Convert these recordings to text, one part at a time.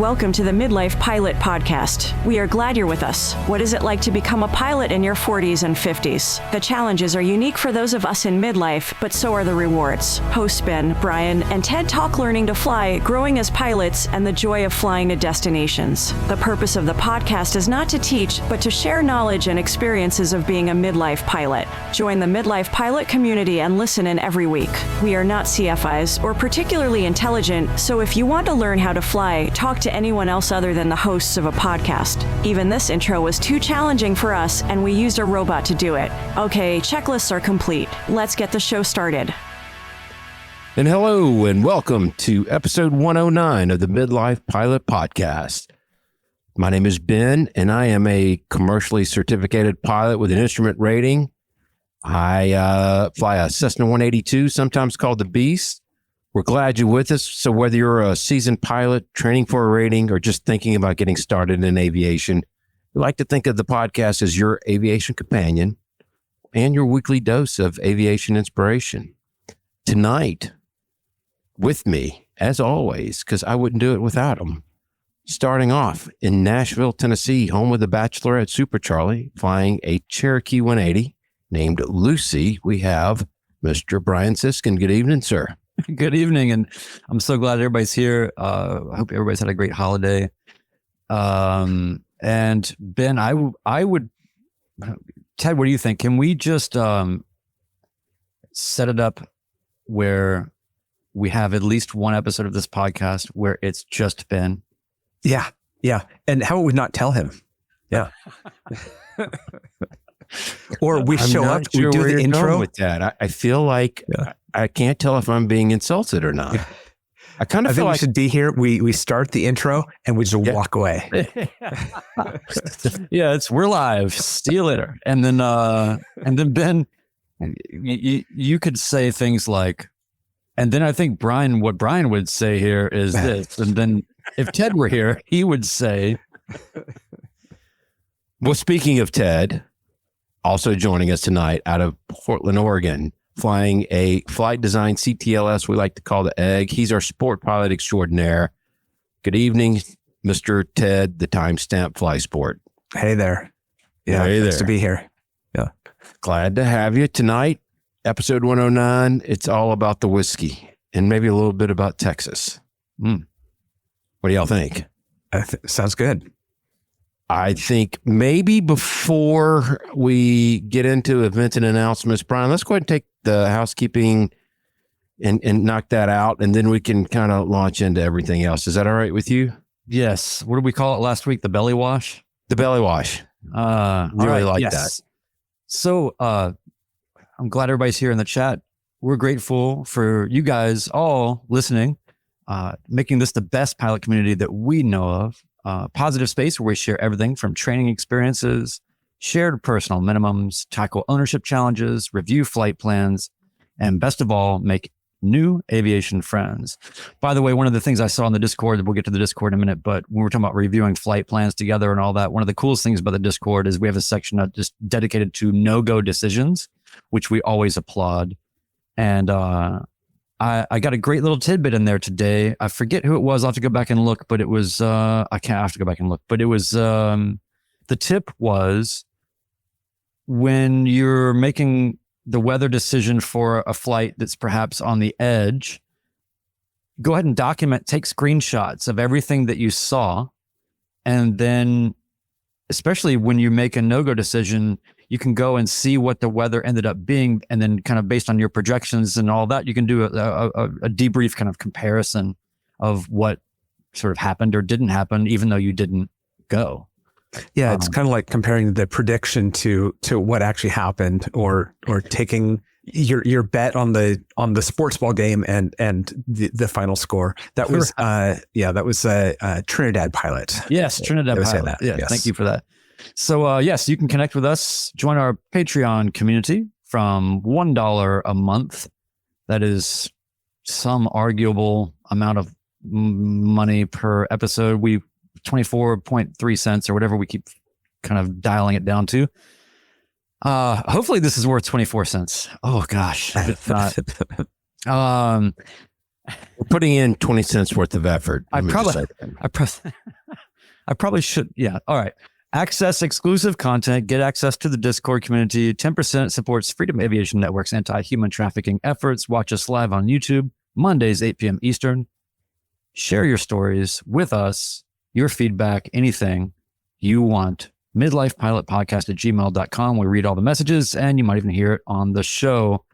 Welcome to the Midlife Pilot Podcast. We are glad you're with us. What is it like to become a pilot in your 40s and 50s? The challenges are unique for those of us in midlife, but so are the rewards. Hosts Ben, Brian, and Ted talk learning to fly, growing as pilots, and the joy of flying to destinations. The purpose of the podcast is not to teach, but to share knowledge and experiences of being a midlife pilot. Join the Midlife Pilot community and listen in every week. We are not CFIs or particularly intelligent, so if you want to learn how to fly, talk to anyone else other than the hosts of a podcast. Even this intro was too challenging for us, and we used a robot to do it. Okay, checklists are complete. Let's get the show started. And hello, and welcome to episode 109 of the Midlife Pilot Podcast. My name is Ben, and I am a commercially certificated pilot with an instrument rating. I fly a Cessna 182, sometimes called the Beast. We're glad you're with us. So whether you're a seasoned pilot, training for a rating, or just thinking about getting started in aviation, we like to think of the podcast as your aviation companion and your weekly dose of aviation inspiration. Tonight, with me, as always, because I wouldn't do it without them, starting off in Nashville, Tennessee, home of the Bachelorette Super Charlie, flying a Cherokee 180 named Lucy, we have Mr. Brian Siskin. Good evening, sir. Good evening, and I'm so glad everybody's here. I hope everybody's had a great holiday. And Ben, I would, Ted, what do you think? Can we just set it up where we have at least one episode of this podcast where it's just Ben? Yeah. And how would we not tell him? Yeah. Or we show up, we do the intro with that. I feel like I can't tell if I'm being insulted or not. I kind of feel like we should be here. We start the intro and we just walk away. Yeah, we're live. See you later. And then Ben, you could say things like, and then I think what Brian would say here is this. And then if Ted were here, he would say, well, speaking of Ted, also joining us tonight out of Portland, Oregon, flying a flight design CTLS we like to call the Egg. He's our sport pilot extraordinaire. Good evening, Mr. Ted, the timestamp fly sport. Hey there. Yeah, hey nice to be here. Yeah. Glad to have you tonight. Episode 109. It's all about the whiskey and maybe a little bit about Texas. What do y'all think? Sounds good. I think maybe before we get into events and announcements, Brian, let's go ahead and take the housekeeping and knock that out, and then we can kind of launch into everything else. Is that all right with you? yes. What did we call it last week? The belly wash? The belly wash. Really like that. So I'm glad everybody's here in the chat. We're grateful for you guys all listening, making this the best pilot community that we know of. Positive space where we share everything from training experiences, shared personal minimums, tackle ownership challenges, review flight plans, and best of all, make new aviation friends. By the way, one of the things I saw in the Discord, we'll get to the Discord in a minute, but when we're talking about reviewing flight plans together and all that, one of the coolest things about the Discord is we have a section just dedicated to no-go decisions, which we always applaud. And I got a great little tidbit in there today. I forget who it was. I'll have to go back and look, but it was, have to go back and look, but it was, the tip was when you're making the weather decision for a flight that's perhaps on the edge, go ahead and take screenshots of everything that you saw. And then, especially when you make a no-go decision, you can go and see what the weather ended up being. And then kind of based on your projections and all that, you can do a debrief kind of comparison of what sort of happened or didn't happen, even though you didn't go. Yeah, it's kind of like comparing the prediction to what actually happened, or taking your bet on the sports ball game and the final score. That was that was a Trinidad pilot. Yes, Trinidad pilot. Yeah, yes. Thank you for that. So yes, you can connect with us. Join our Patreon community from $1 a month. That is some arguable amount of money per episode. 24.3 cents or whatever we keep kind of dialing it down to. Hopefully this is worth 24 cents. Oh gosh. If not, We're putting in 20 cents worth of effort. I probably should. Yeah. All right. Access exclusive content, get access to the Discord community. 10% supports Freedom Aviation Network's anti-human trafficking efforts. Watch us live on YouTube, Mondays, 8 p.m. Eastern. Share your stories with us, your feedback, anything you want. midlifepilotpodcast@gmail.com. We read all the messages and you might even hear it on the show.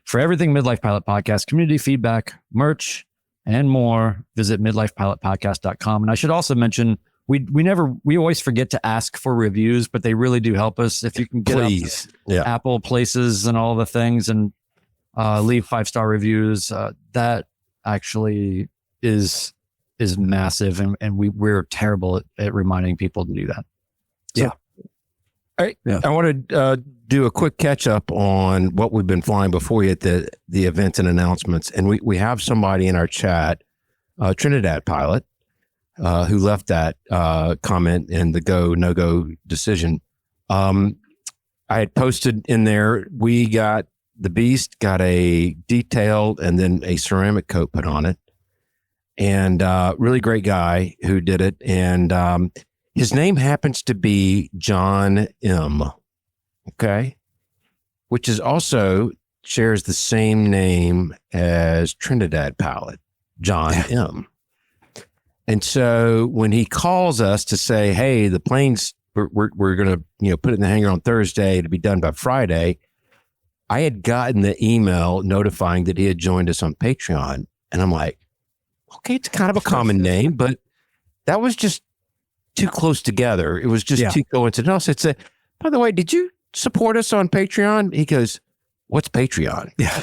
For everything Midlife Pilot Podcast, community feedback, merch, and more, visit midlifepilotpodcast.com. And I should also mention, we always forget to ask for reviews, but they really do help us. If you can get Apple Places and all the things and leave 5-star reviews, that actually is massive. And we're terrible at reminding people to do that. So, yeah. All right. Yeah. I want to do a quick catch up on what we've been flying before you at the events and announcements. And we have somebody in our chat, Trinidad pilot, who left that comment in the go, no go decision. I had posted in there, the Beast got a detailed and then a ceramic coat put on it. And really great guy who did it. And his name happens to be John M. Okay. Which is also shares the same name as Trinidad pilot, John M. And so when he calls us to say, hey, the plane's, we're going to, put it in the hangar on Thursday to be done by Friday, I had gotten the email notifying that he had joined us on Patreon. And I'm like, okay, it's kind of a common name, but that was just too close together. It was just too coincidental. So it's by the way, did you support us on Patreon? He goes, what's Patreon? Yeah.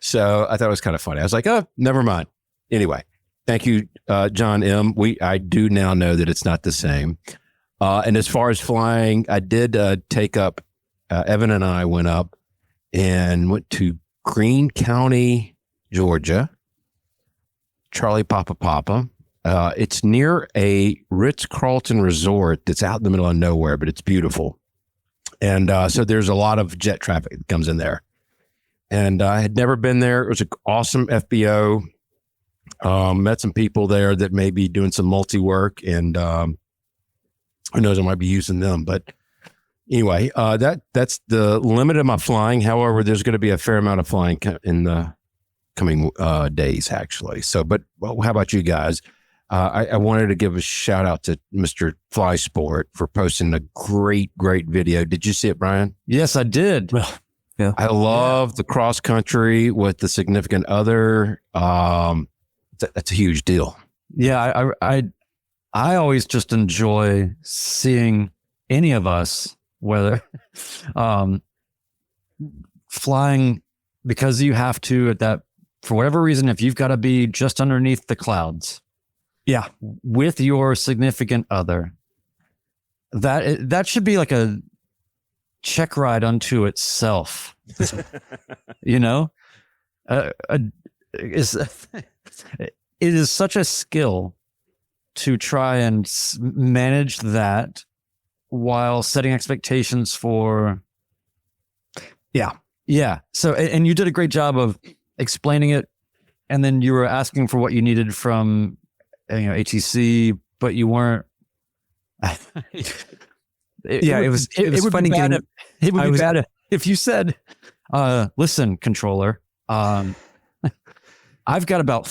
So I thought it was kind of funny. I was like, oh, never mind. Anyway, thank you, John M. I do now know that it's not the same. And as far as flying, I did take up, Evan and I went up and went to Greene County, Georgia, Charlie Papa. It's near a Ritz-Carlton resort that's out in the middle of nowhere, but it's beautiful. And so there's a lot of jet traffic that comes in there. And I had never been there. It was an awesome FBO. Met some people there that may be doing some multi-work, and who knows, I might be using them. But anyway, that's the limit of my flying. However, there's going to be a fair amount of flying in the coming days, actually. So, but how about you guys? I wanted to give a shout out to Mr. Fly Sport for posting a great video. Did you see it, Brian? Yes, I did. Yeah. I love the cross country with the significant other. That's a huge deal. Yeah, I always just enjoy seeing any of us, whether flying, because you have to at that, for whatever reason, if you've got to be just underneath the clouds, with your significant other, that should be like a check ride unto itself. It is such a skill to try and manage that while setting expectations for. Yeah. So, and you did a great job of explaining it, and then you were asking for what you needed from, ATC, but you weren't. It was funny. It would be bad if you said, listen, controller, I've got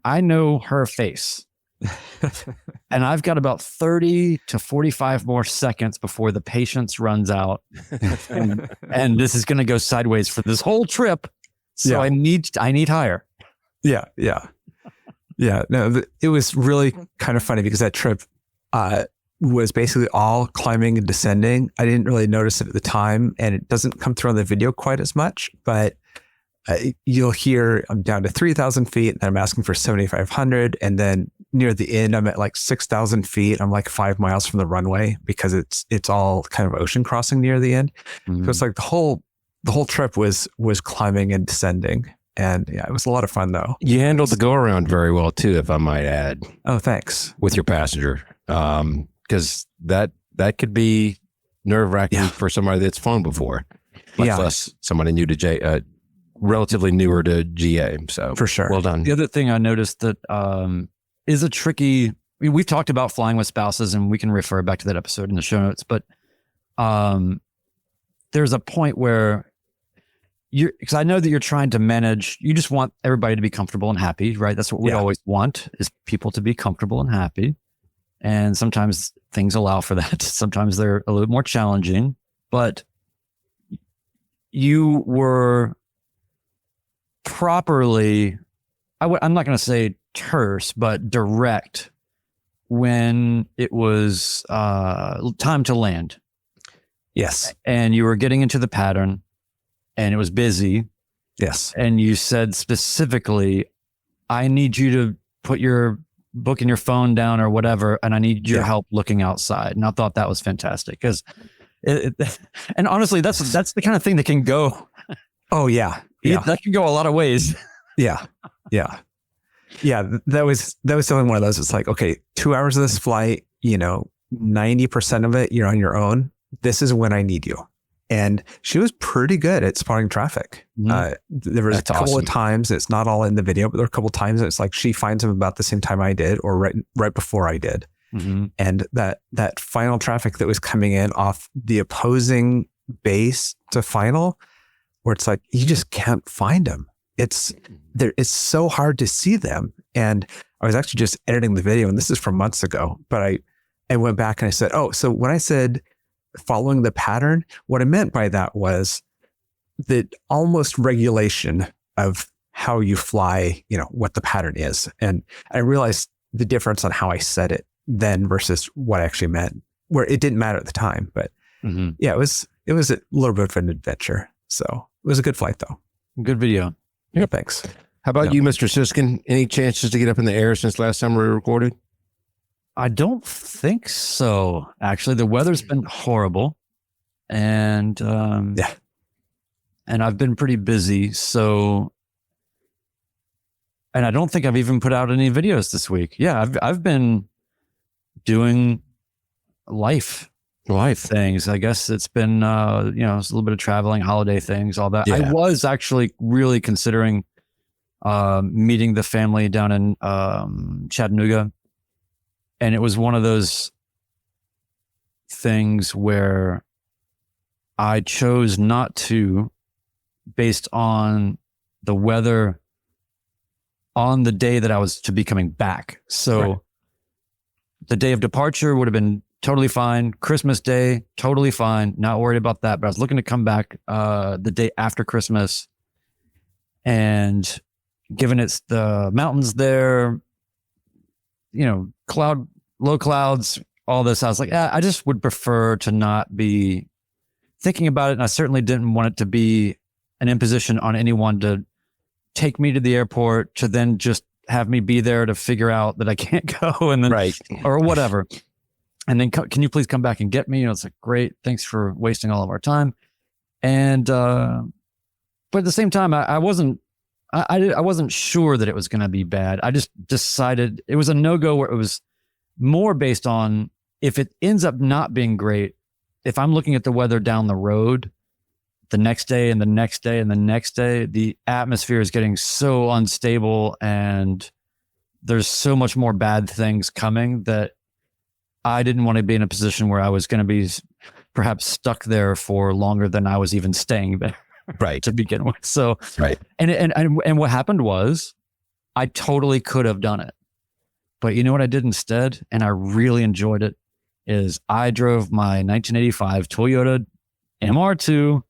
I know her face and I've got about 30 to 45 more seconds before the patience runs out. and this is going to go sideways for this whole trip. So I need higher. Yeah. No, it was really kind of funny because that trip, was basically all climbing and descending. I didn't really notice it at the time, and it doesn't come through on the video quite as much, but you'll hear I'm down to 3,000 feet and I'm asking for 7,500. And then near the end, I'm at like 6,000 feet. I'm like 5 miles from the runway because it's all kind of ocean crossing near the end. Mm-hmm. So it's like the whole trip was climbing and descending. And yeah, it was a lot of fun though. You handled the go around very well too, if I might add. Oh, thanks. With your passenger. Because that could be nerve wracking for somebody that's flown before, much less somebody new to relatively newer to GA. So For sure. well done. The other thing I noticed that is a tricky. We've talked about flying with spouses, and we can refer back to that episode in the show notes. But there's a point where because I know that you're trying to manage. You just want everybody to be comfortable and happy, right? That's what we always want, is people to be comfortable and happy. And sometimes things allow for that. Sometimes they're a little more challenging, but you were properly, I'm not going to say terse, but direct when it was time to land. Yes. And you were getting into the pattern and it was busy. Yes. And you said specifically, I need you to put your book in your phone down or whatever, and I need your help looking outside. And I thought that was fantastic because and honestly, that's the kind of thing that can go. Oh yeah. Yeah. That can go a lot of ways. Yeah. Yeah. Yeah. That was definitely one of those. It's like, okay, 2 hours of this flight, 90% of it, you're on your own. This is when I need you. And she was pretty good at spotting traffic. There was a couple of times, it's not all in the video, but there were a couple of times it's like she finds him about the same time I did, or right before I did. Mm-hmm. And that final traffic that was coming in off the opposing base to final, where it's like, you just can't find them. It's so hard to see them. And I was actually just editing the video, and this is from months ago, but I went back and I said, oh, so when I said following the pattern, what I meant by that was the almost regulation of how you fly, what the pattern is. And I realized the difference on how I said it then versus what I actually meant, where it didn't matter at the time. But yeah, it was a little bit of an adventure. So it was a good flight though. Good video. Yeah, thanks. How about you, Mr. Siskin? Any chances to get up in the air since last time we recorded? I don't think so. Actually, the weather's been horrible, and and I've been pretty busy. So, and I don't think I've even put out any videos this week. Yeah, I've been doing life things. I guess it's been it's a little bit of traveling, holiday things, all that. I was actually really considering meeting the family down in Chattanooga. And it was one of those things where I chose not to, based on the weather on the day that I was to be coming back. So the day of departure would have been totally fine. Christmas Day, totally fine. Not worried about that. But I was looking to come back the day after Christmas. And given it's the mountains there, low clouds, all this, I was like, I just would prefer to not be thinking about it. And I certainly didn't want it to be an imposition on anyone to take me to the airport to then just have me be there to figure out that I can't go and then, or whatever. And then can you please come back and get me? It's like, great. Thanks for wasting all of our time. And, but at the same time, I wasn't sure that it was going to be bad. I just decided it was a no-go where it was more based on if it ends up not being great, if I'm looking at the weather down the road the next day and the next day and the next day, the atmosphere is getting so unstable and there's so much more bad things coming that I didn't want to be in a position where I was going to be perhaps stuck there for longer than I was even staying there. To begin with. So, and what happened was I totally could have done it, but you know what I did instead? And I really enjoyed it is I drove my 1985 Toyota MR2,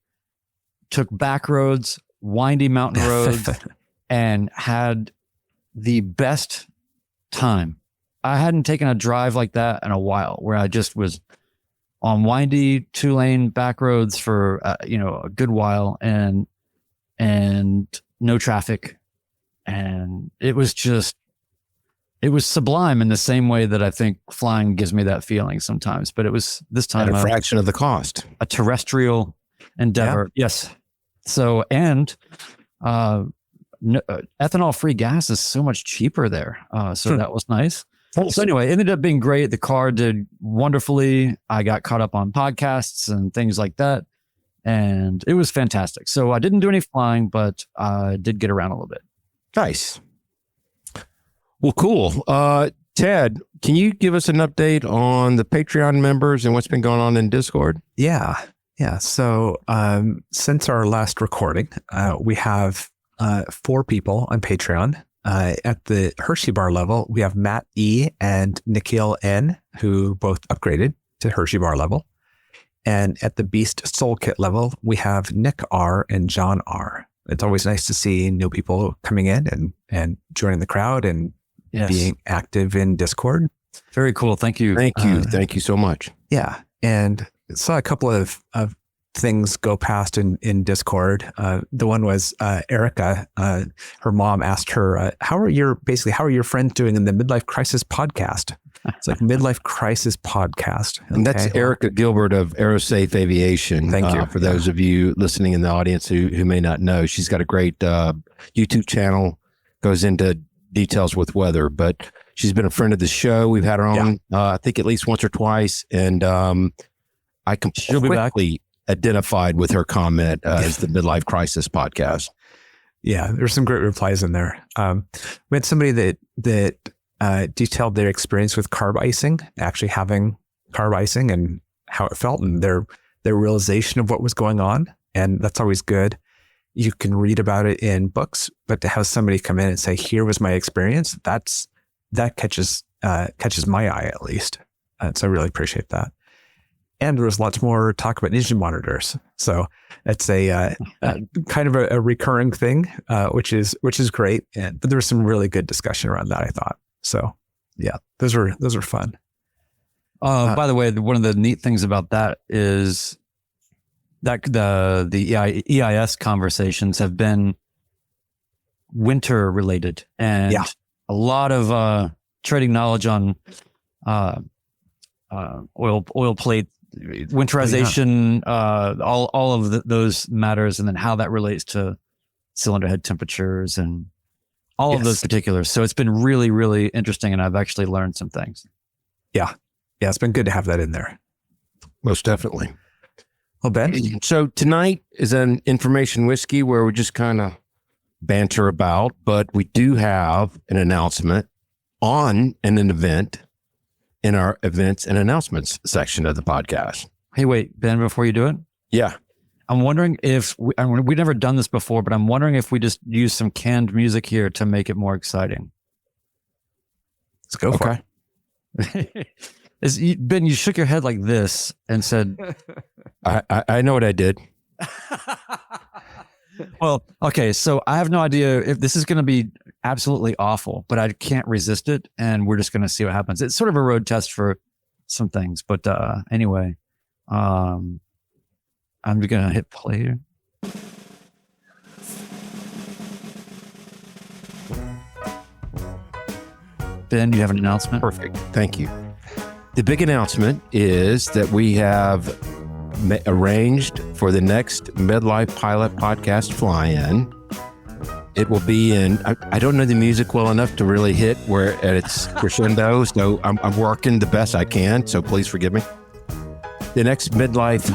took back roads, windy mountain roads, and had the best time. I hadn't taken a drive like that in a while where I just was on windy 2-lane back roads for a good while and no traffic, and it was sublime in the same way that I think flying gives me that feeling sometimes. But it was this time at a fraction of the cost, a terrestrial endeavor. Yes. So and ethanol-free gas is so much cheaper there. So that was nice. So anyway, it ended up being great. The car did wonderfully. I got caught up on podcasts and things like that. and it was fantastic. So I didn't do any flying, but I did get around a little bit. Nice. Well, cool. Ted, can you give us an update on the Patreon members and what's been going on in Discord? Yeah. So since our last recording, we have 4 people on Patreon. At the Hershey Bar level, we have Matt E. and Nikhil N., who both upgraded to Hershey Bar level. And at the Beast Soul Kit level, we have Nick R. and John R. It's always nice to see new people coming in and joining the crowd and being active in Discord. Very cool. Thank you. Thank you so much. Yeah. And saw a couple of things go past in Discord. The one was Erica. Her mom asked her, how are your friends doing in the Midlife Crisis podcast? It's like Midlife Crisis podcast. Okay. And that's Erica Gilbert of Aerosafe Aviation. Thank you. For those of you listening in the audience who may not know, she's got a great YouTube channel, goes into details with weather, but she's been a friend of the show. We've had her on, I think at least once or twice. And I completely identified with her comment as the Midlife Crisis podcast. Yeah, there's some great replies in there. We had somebody that detailed their experience with carb icing, actually having carb icing and how it felt and their realization of what was going on. And that's always good. You can read about it in books, but to have somebody come in and say, here was my experience, that catches my eye at least. So I really appreciate that. And there was lots more talk about Ninja monitors. So it's a kind of a recurring thing, which is great. But there was some really good discussion around that, I thought. So yeah, those were fun. By the way, one of the neat things about that is that the EIS conversations have been winter related, and a lot of trading knowledge on oil plate winterization, all of those matters, and then how that relates to cylinder head temperatures and all of those particulars. So it's been really, really interesting, and I've actually learned some things. Yeah, it's been good to have that in there. Most definitely. Well, Ben? So tonight is an information whiskey where we just kind of banter about, but we do have an announcement on an event in our events and announcements section of the podcast. Hey, wait, Ben, before you do it? Yeah. I'm wondering if, we've never done this before, but I'm wondering if we just use some canned music here to make it more exciting. Let's go for it. Ben, you shook your head like this and said... I know what I did. Well, okay, so I have no idea if this is going to be absolutely awful, but I can't resist it, and we're just going to see what happens. It's sort of a road test for some things, but anyway, I'm going to hit play here. Ben, you have an announcement? Perfect. Thank you. The big announcement is that we have arranged for the next Midlife Pilot Podcast fly-in. It will be in, I don't know the music well enough to really hit where at its crescendo, so I'm working the best I can, so please forgive me. The next Midlife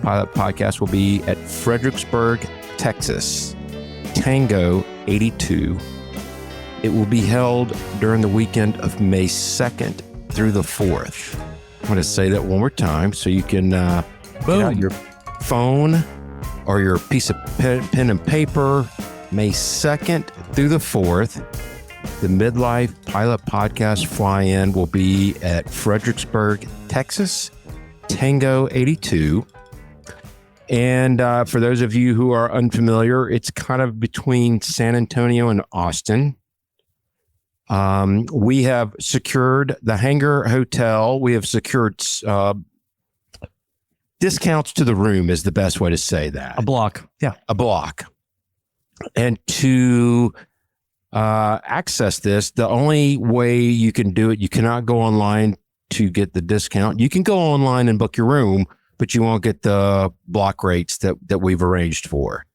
Pilot Podcast will be at Fredericksburg, Texas, Tango 82. It will be held during the weekend of May 2nd through the 4th. I'm going to say that one more time so you can get out your phone or your piece of pen and paper. May 2nd through the 4th, the Midlife Pilot Podcast fly-in will be at Fredericksburg, Texas, Tango 82. And for those of you who are unfamiliar, it's kind of between San Antonio and Austin. We have secured the Hangar Hotel. We have secured discounts to the room is the best way to say that. A block. Yeah. A block. And to access this, the only way you can do it, you cannot go online to get the discount. You can go online and book your room, but you won't get the block rates that we've arranged for.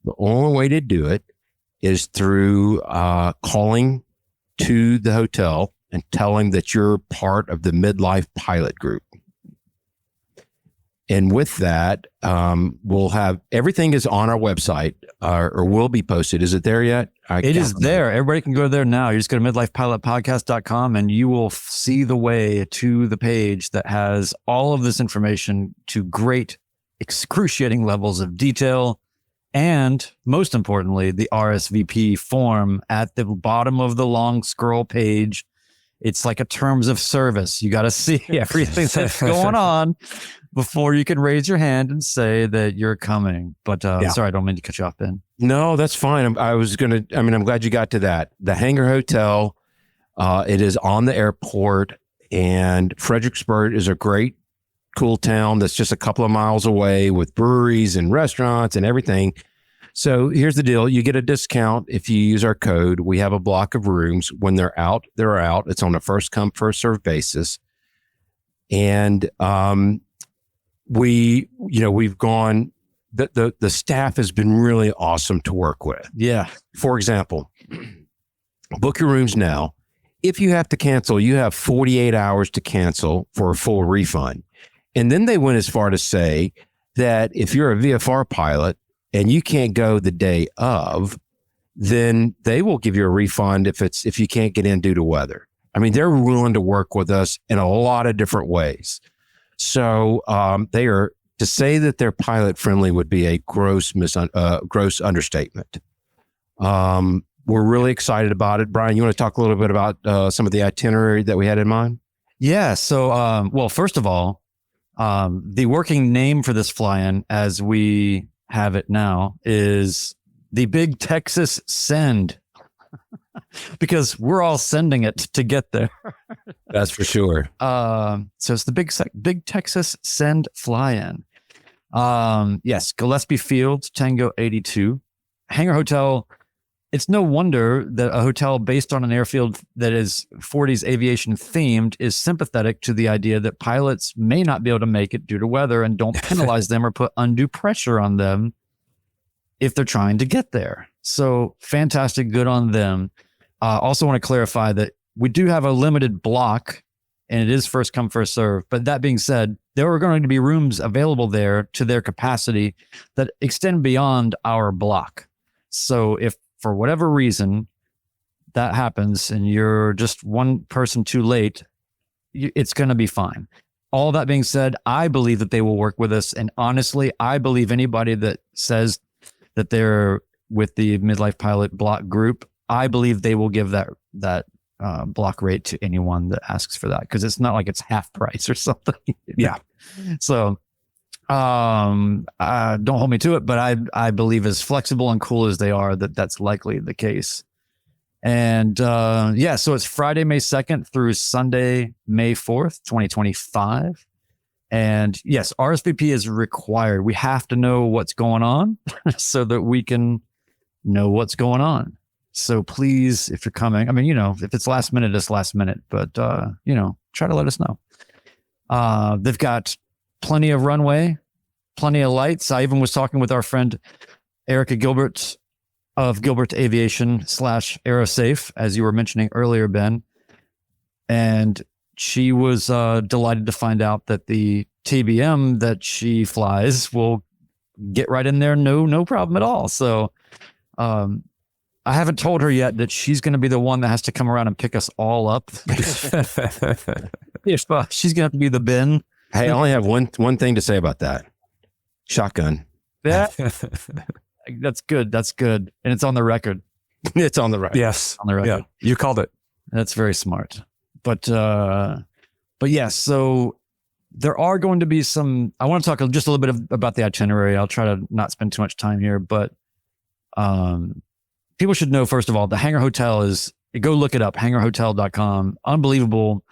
The only way to do it is through calling to the hotel and telling that you're part of the Midlife Pilot Group. And with that, we'll have everything is on our website or will be posted. Is it there yet? It is there. Everybody can go there now. You just go to midlifepilotpodcast.com and you will see the way to the page that has all of this information to great, excruciating levels of detail. And most importantly, the RSVP form at the bottom of the long scroll page. It's like a terms of service. You got to see everything that's going on before you can raise your hand and say that you're coming. But sorry, I don't mean to cut you off, Ben. No, that's fine. I'm glad you got to that. The Hangar Hotel, it is on the airport, and Fredericksburg is a great, cool town that's just a couple of miles away with breweries and restaurants and everything. So here's the deal. You get a discount if you use our code. We have a block of rooms. When they're out, they're out. It's on a first come, first served basis. And we've gone, the staff has been really awesome to work with. Yeah. For example, book your rooms now. If you have to cancel, you have 48 hours to cancel for a full refund. And then they went as far to say that if you're a VFR pilot and you can't go the day of, then they will give you a refund if you can't get in due to weather. I mean, they're willing to work with us in a lot of different ways. So they are, to say that they're pilot friendly would be a gross understatement. We're really excited about it. Brian, you want to talk a little bit about some of the itinerary that we had in mind? Yeah. So, well, first of all, the working name for this fly-in, as we have it now, is the Big Texas Send, because we're all sending it to get there. That's for sure. So it's the Big Texas Send fly-in. Yes, Gillespie Field, Tango 82. Hangar Hotel. It's no wonder that a hotel based on an airfield that is 40s aviation themed is sympathetic to the idea that pilots may not be able to make it due to weather, and don't penalize them or put undue pressure on them if they're trying to get there. So fantastic. Good on them. Also want to clarify that we do have a limited block, and it is first come, first serve. But that being said, there are going to be rooms available there to their capacity that extend beyond our block. So if for whatever reason that happens and you're just one person too late, it's going to be fine. All that being said, I believe that they will work with us. And honestly, I believe anybody that says that they're with the Midlife Pilot block group, I believe they will give that block rate to anyone that asks for that, because it's not like it's half price or something. Yeah. So don't hold me to it, but I believe as flexible and cool as they are, that's likely the case. And so it's Friday, May 2nd through Sunday, May 4th, 2025. And yes, RSVP is required. We have to know what's going on so that we can know what's going on. So please, if you're coming, I mean, if it's last minute, it's last minute, but try to let us know. They've got plenty of runway, plenty of lights. I even was talking with our friend Erica Gilbert of Gilbert Aviation / Aerosafe, as you were mentioning earlier, Ben. And she was delighted to find out that the TBM that she flies will get right in there. No problem at all. So I haven't told her yet that she's going to be the one that has to come around and pick us all up. She's going to have to be the bin. Hey, I only have one thing to say about that. Shotgun. Yeah. That's good. That's good. And it's on the record. It's on the record. Yes. On the record. Yeah. You called it. That's very smart. But yes, so there are going to be some, I want to talk just a little bit about the itinerary. I'll try to not spend too much time here, but people should know, first of all, the Hangar Hotel go look it up, hangarhotel.com. Unbelievable.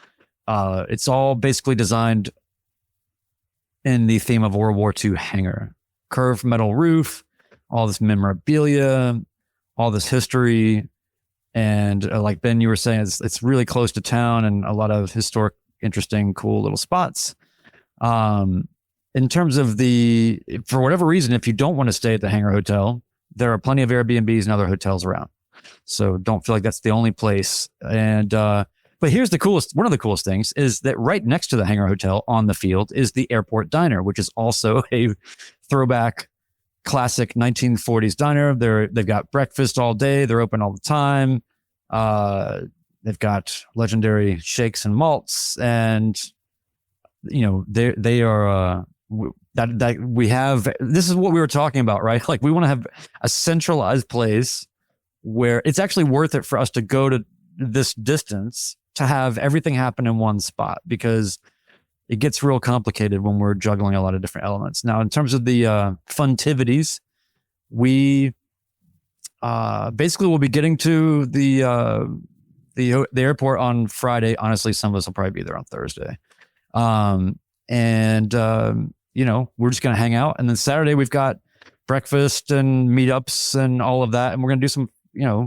It's all basically designed in the theme of World War II hangar. Curved metal roof, all this memorabilia, all this history. And like Ben, you were saying, it's really close to town and a lot of historic, interesting, cool little spots. In terms of for whatever reason, if you don't want to stay at the Hangar Hotel, there are plenty of Airbnbs and other hotels around. So don't feel like that's the only place. And But here's one of the coolest things is that right next to the Hangar Hotel on the field is the Airport Diner, which is also a throwback classic 1940s diner. They've got breakfast all day. They're open all the time. They've got legendary shakes and malts, and they are that we have. This is what we were talking about, right? Like we want to have a centralized place where it's actually worth it for us to go to this distance to have everything happen in one spot, because it gets real complicated when we're juggling a lot of different elements. Now, in terms of the funtivities, we basically will be getting to the airport on Friday. Honestly, some of us will probably be there on Thursday. We're just going to hang out. And then Saturday, we've got breakfast and meetups and all of that. And we're going to do some,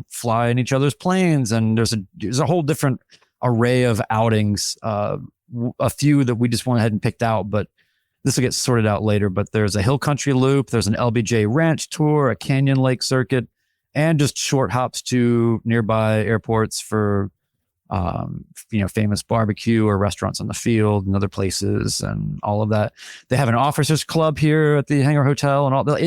fly in each other's planes. And there's a whole different array of outings, a few that we just went ahead and picked out, but this will get sorted out later. But there's a hill country loop, there's an LBJ ranch tour, a canyon lake circuit, and just short hops to nearby airports for, famous barbecue or restaurants on the field and other places and all of that. They have an officers club here at the Hangar Hotel and all that.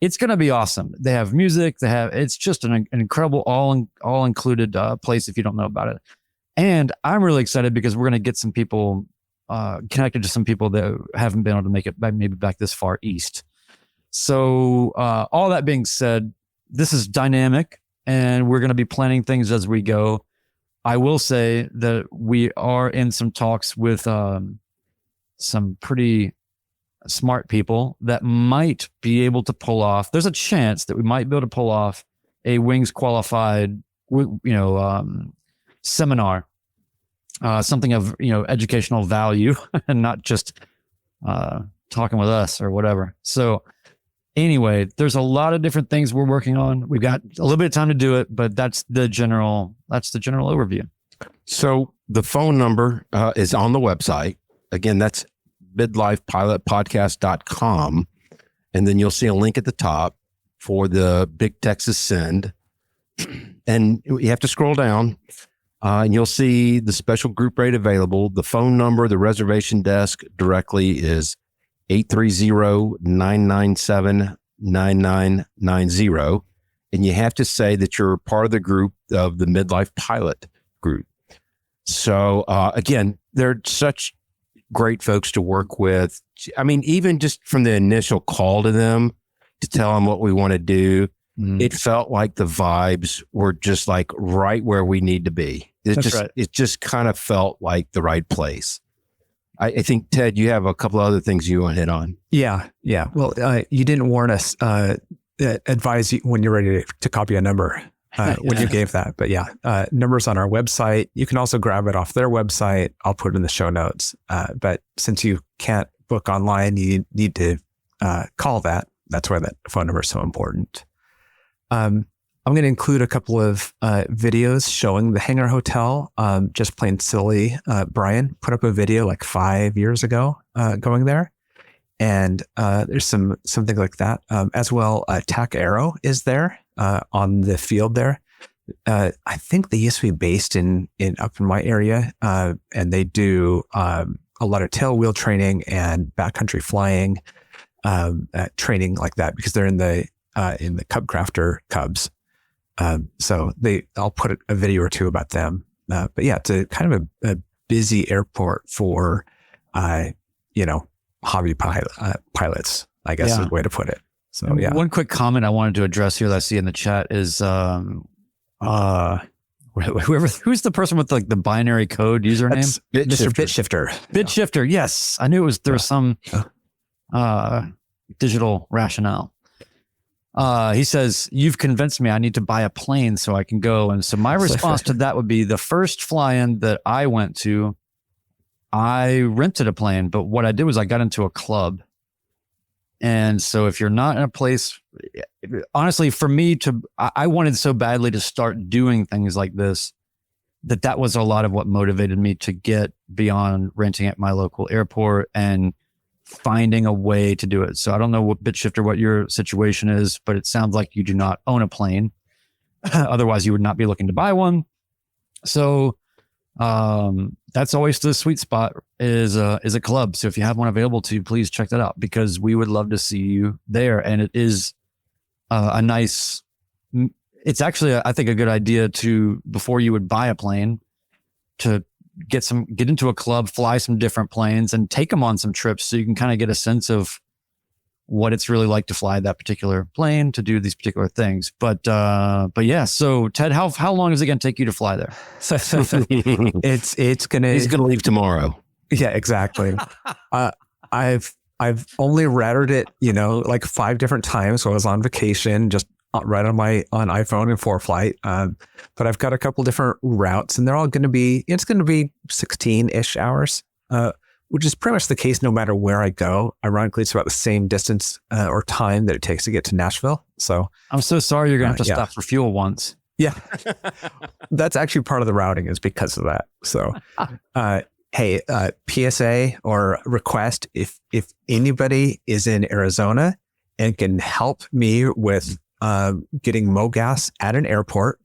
It's going to be awesome. They have music. It's just an incredible all included place if you don't know about it. And I'm really excited because we're going to get some people connected to some people that haven't been able to make it maybe back this far east. So all that being said, this is dynamic and we're going to be planning things as we go. I will say that we are in some talks with some pretty smart people that might be able to pull off. There's a chance that we might be able to pull off a Wings qualified, seminar, something of educational value, and not just talking with us or whatever. So anyway, there's a lot of different things we're working on. We've got a little bit of time to do it, but that's the general overview. So the phone number is on the website. Again, that's midlifepilotpodcast.com. And then you'll see a link at the top for the Big Texas Send. And you have to scroll down and you'll see the special group rate available. The phone number, the reservation desk directly is 830-997-9990. And you have to say that you're part of the group of the Midlife Pilot group. So again, they're such great folks to work with. I mean, even just from the initial call to them to tell them what we want to do, it felt like the vibes were just like right where we need to be. It just kind of felt like the right place. I think, Ted, you have a couple of other things you want to hit on. Yeah. Well, you didn't warn us, advise you when you're ready to copy a number when you gave that. But numbers on our website. You can also grab it off their website. I'll put it in the show notes. But since you can't book online, you need to call that. That's why that phone number is so important. I'm going to include a couple of videos showing the Hangar Hotel. Just plain silly. Brian put up a video like 5 years ago going there. And there's something like that. As well, TAC Aero is there on the field there. I think they used to be based up in my area. And they do a lot of tailwheel training and backcountry flying training like that because they're in the Cub Crafter Cubs. So I'll put a video or two about them. But yeah, it's a kind of a busy airport for, hobby pilots, I guess is the way to put it. So yeah. One quick comment I wanted to address here that I see in the chat is, who's the person with like the binary code username? Mr. Bitshifter. Bitshifter. Yes. I knew there was some, digital rationale. He says, you've convinced me I need to buy a plane so I can go. And so my response to that would be the first fly-in that I went to, I rented a plane, but what I did was I got into a club. And so if you're not in a place, honestly, for me I wanted so badly to start doing things like this, that was a lot of what motivated me to get beyond renting at my local airport and finding a way to do it. So I don't know what your situation is, but it sounds like you do not own a plane. Otherwise you would not be looking to buy one. So That's always the sweet spot is a club. So if you have one available to you, please check that out because we would love to see you there. And it is it's actually, I think, a good idea to, before you would buy a plane, to get into a club, fly some different planes and take them on some trips so you can kind of get a sense of what it's really like to fly that particular plane, to do these particular things. But yeah, so Ted, how long is it going to take you to fly there? He's gonna leave tomorrow. Yeah, exactly. I've only routed it, like 5 different times. So I was on vacation, just right on iPhone and ForeFlight. But I've got a couple different routes, and they're all going to be 16-ish hours, which is pretty much the case no matter where I go. Ironically, it's about the same distance or time that it takes to get to Nashville. So I'm so sorry you're going to have to stop for fuel once. Yeah, that's actually part of the routing is because of that. So, hey, PSA or request, if anybody is in Arizona and can help me with getting MoGas at an airport,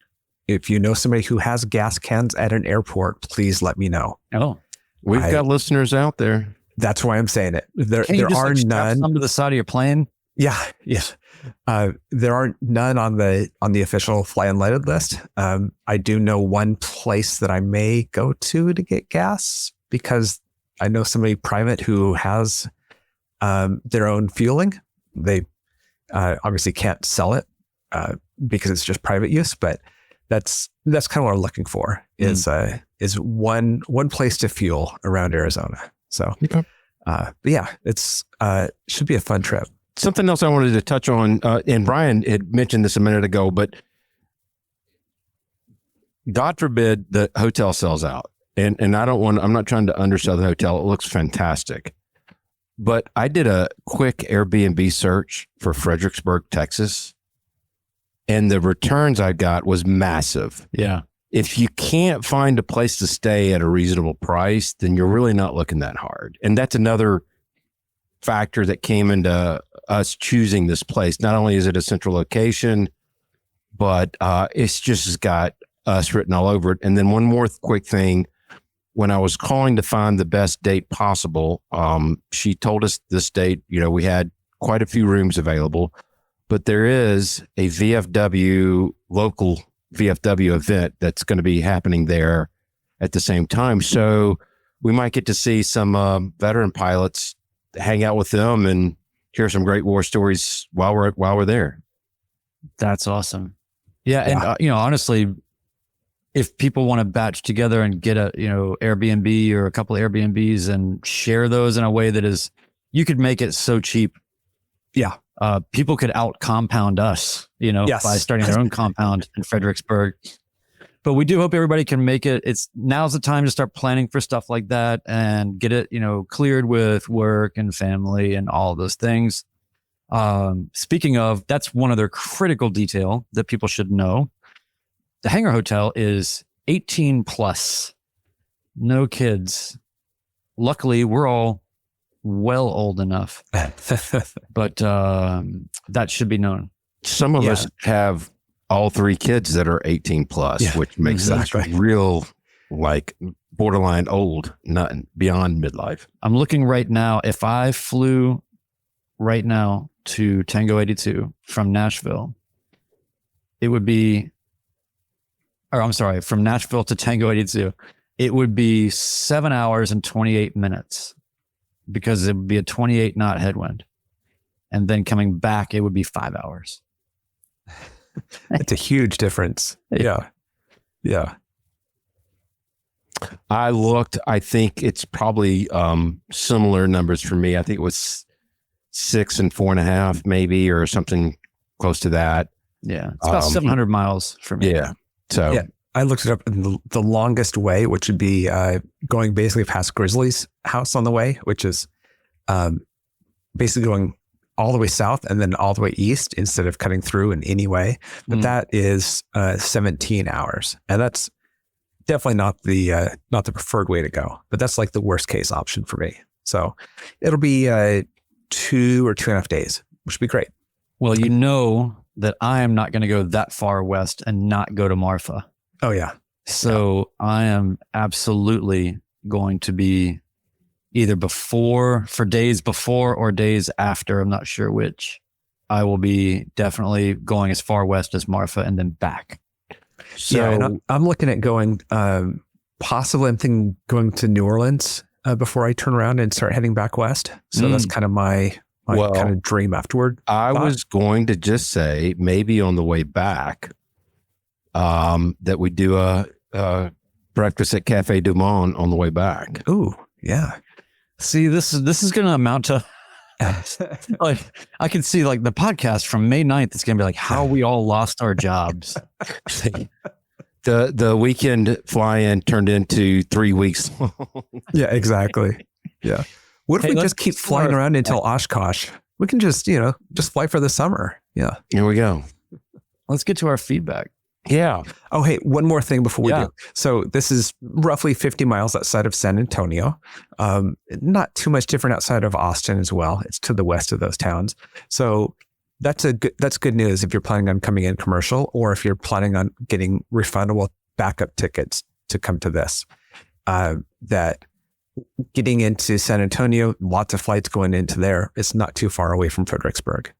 if you know somebody who has gas cans at an airport, please let me know. Oh, we've got listeners out there. That's why I'm saying it. There you just are none. Some to the side of your plane. Yeah. Yes. There are none on the official fly unleaded list. I do know one place that I may go to get gas because I know somebody private who has their own fueling. They obviously can't sell it because it's just private use, but that's kind of what I'm looking for is one place to fuel around Arizona. So, but yeah, it's should be a fun trip. Something else I wanted to touch on, and Brian had mentioned this a minute ago, but God forbid the hotel sells out. And I'm not trying to undersell the hotel. It looks fantastic. But I did a quick Airbnb search for Fredericksburg, Texas, and the returns I got was massive. Yeah. If you can't find a place to stay at a reasonable price, then you're really not looking that hard. And that's another factor that came into us choosing this place. Not only is it a central location, but it's just got us written all over it. And then one more quick thing. When I was calling to find the best date possible, she told us this date, we had quite a few rooms available, but there is a local VFW event that's going to be happening there at the same time. So we might get to see some veteran pilots, hang out with them and hear some great war stories while we're there. That's awesome. Yeah. And, honestly, if people want to batch together and get a, Airbnb or a couple of Airbnbs and share those in a way that is, you could make it so cheap. Yeah. People could out compound us, Yes. by starting their own compound in Fredericksburg. But we do hope everybody can make it. Now's the time to start planning for stuff like that and get it, cleared with work and family and all those things. Speaking of, that's one other critical detail that people should know. The Hangar Hotel is 18 plus, no kids. Luckily, we're all well old enough, but that should be known. Some of us have all 3 kids that are 18 plus, which makes us real, like borderline old, not beyond midlife. I'm looking right now. If I flew right now to Tango 82 from Nashville, it would be, from Nashville to Tango 82, it would be 7 hours and 28 minutes because it would be a 28 knot headwind. And then coming back, it would be 5 hours. It's a huge difference. Yeah. Yeah. I looked, I think it's probably similar numbers for me. I think it was 6 and 4.5 maybe, or something close to that. Yeah. It's about 700 miles for me. Yeah. So yeah, I looked it up, and the longest way, which would be going basically past Grizzly's house on the way, which is basically going all the way south and then all the way east instead of cutting through in any way. But that is 17 hours, and that's definitely not the preferred way to go. But that's like the worst case option for me. So it'll be 2 or 2.5 days, which would be great. Well, that I am not going to go that far west and not go to Marfa. Oh yeah. So I am absolutely going to be either for days before or days after. I'm not sure which. I will be definitely going as far west as Marfa and then back. So Yeah, and I'm looking at going, possibly I'm thinking going to New Orleans before I turn around and start heading back west. So that's kind of my kind of dream afterward. I was going to just say maybe on the way back that we do a breakfast at Cafe Du Monde on the way back. Ooh, yeah. See, this is going to amount to like I can see like the podcast from May 9th. It's going to be like how we all lost our jobs. The weekend fly-in turned into 3 weeks long. Yeah, exactly. Yeah. What if we just keep flying around until Oshkosh? We can just fly for the summer. Yeah. Here we go. Let's get to our feedback. Yeah. Oh, hey, one more thing before we do. So this is roughly 50 miles outside of San Antonio. Not too much different outside of Austin as well. It's to the west of those towns. So that's good news if you're planning on coming in commercial or if you're planning on getting refundable backup tickets to come to this. That getting into San Antonio, lots of flights going into there. It's not too far away from Fredericksburg.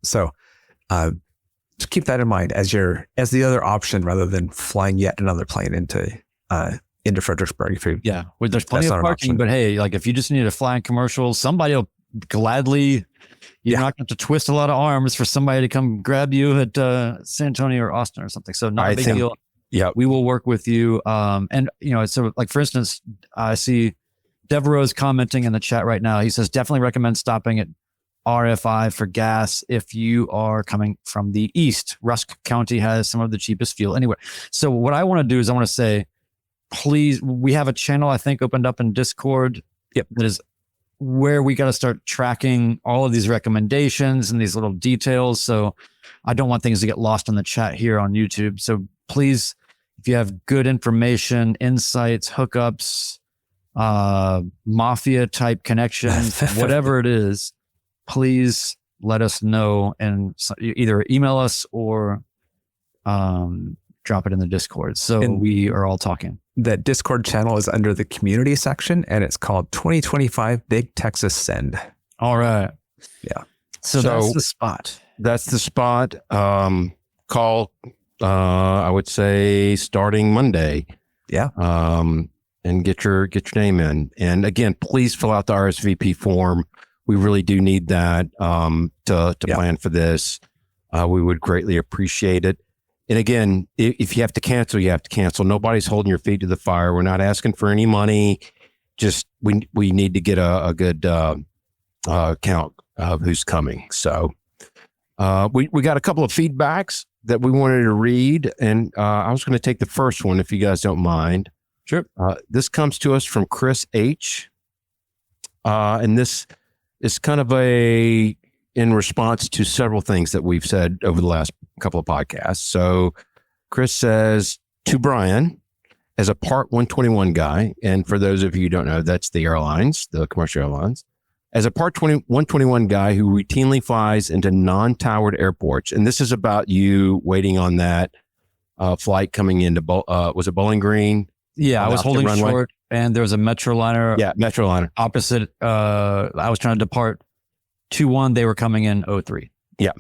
So just keep that in mind as the other option rather than flying yet another plane into Fredericksburg. Well, there's plenty of parking, but hey, like if you just need to fly in commercial, somebody will gladly. You're not going to twist a lot of arms for somebody to come grab you at San Antonio or Austin or something. So not a big deal. Yeah, we will work with you. And so like for instance, I see Devereaux's commenting in the chat right now. He says definitely recommend stopping at RFI for gas if you are coming from the east. Rusk County has some of the cheapest fuel. Anyway, so what I want to do is I want to say, please, we have a channel I think opened up in Discord. Yep, that is where we got to start tracking all of these recommendations and these little details. So I don't want things to get lost in the chat here on YouTube. So please, if you have good information, insights, hookups, mafia type connections, whatever it is, please let us know and either email us or drop it in the Discord. So we are all talking. The Discord channel is under the community section and it's called 2025 Big Texas Send. All right. Yeah. So that's the spot. That's the spot. Call, I would say starting Monday. Yeah. And get your name in. And again, please fill out the RSVP form. We really do need that to plan for this. We would greatly appreciate it. And again, if you have to cancel, you have to cancel. Nobody's holding your feet to the fire. We're not asking for any money. Just we need to get a good count of who's coming. So we got a couple of feedbacks that we wanted to read, and I was going to take the first one if you guys don't mind. Sure. This comes to us from Chris H. And this is kind of in response to several things that we've said over the last couple of podcasts. So Chris says, to Brian, as a Part 121 guy, and for those of you who don't know, that's the airlines, the commercial airlines, as a Part 121 guy who routinely flies into non-towered airports, and this is about you waiting on that flight coming into, was it Bowling Green? Yeah, I was holding short, and there was a Metroliner. Yeah, Metroliner. Opposite. I was trying to depart 2-1. They were coming in 03. Yeah.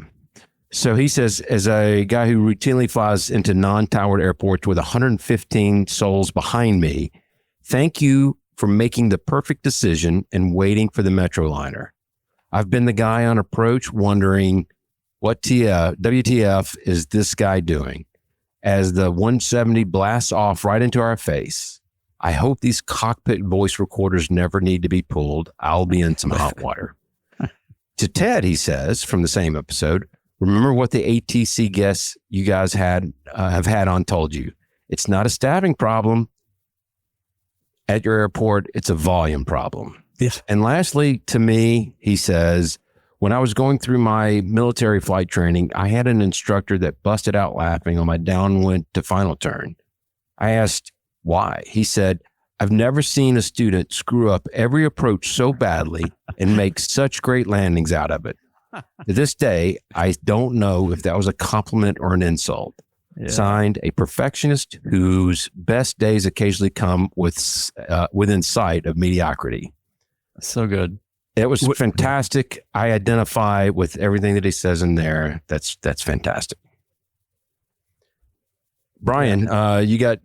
So he says, as a guy who routinely flies into non-towered airports with 115 souls behind me, thank you for making the perfect decision and waiting for the Metroliner. I've been the guy on approach wondering, what WTF is this guy doing? As the 170 blasts off right into our face, I hope these cockpit voice recorders never need to be pulled. I'll be in some hot water. To Ted, he says, from the same episode, remember what the ATC guests you guys have had on told you. It's not a staffing problem at your airport. It's a volume problem. Yes. And lastly, to me, he says, when I was going through my military flight training, I had an instructor that busted out laughing on my downwind to final turn. I asked why. He said, I've never seen a student screw up every approach so badly and make such great landings out of it. To this day, I don't know if that was a compliment or an insult. Yeah. Signed, a perfectionist whose best days occasionally come within sight of mediocrity. So good. It was fantastic. I identify with everything that he says in there. That's fantastic. Brian, you got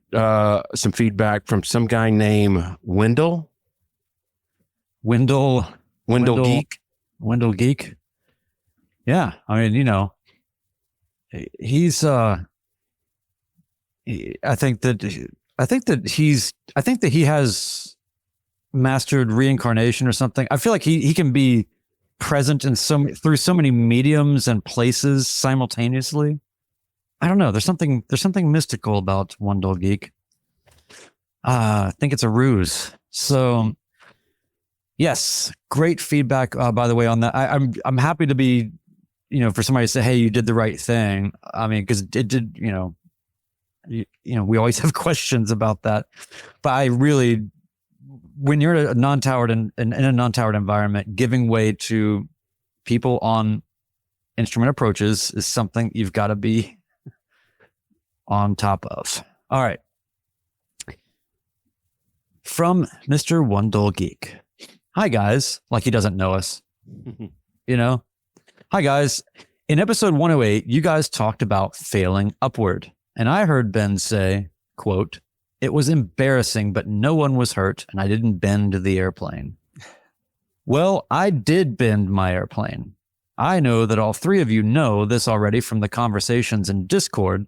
some feedback from some guy named Wendell Geek. Wendell Geek. Yeah. I mean, he's I think that he has mastered reincarnation or something. I feel like he can be present in through so many mediums and places simultaneously. I don't know. There's something mystical about Wendell Geek. I think it's a ruse. So yes, great feedback, by the way, on that. I'm happy to be, for somebody to say, hey, you did the right thing. I mean, because it did, we always have questions about that. But I really, when you're in a non-towered in a non-towered environment, giving way to people on instrument approaches is something you've got to be on top of. All right. From Mr. Wendell Geek. Hi, guys. Like he doesn't know us. Hi, guys. In episode 108, you guys talked about failing upward. And I heard Ben say, quote, "It was embarrassing, but no one was hurt, and I didn't bend the airplane." Well, I did bend my airplane. I know that all three of you know this already from the conversations in Discord,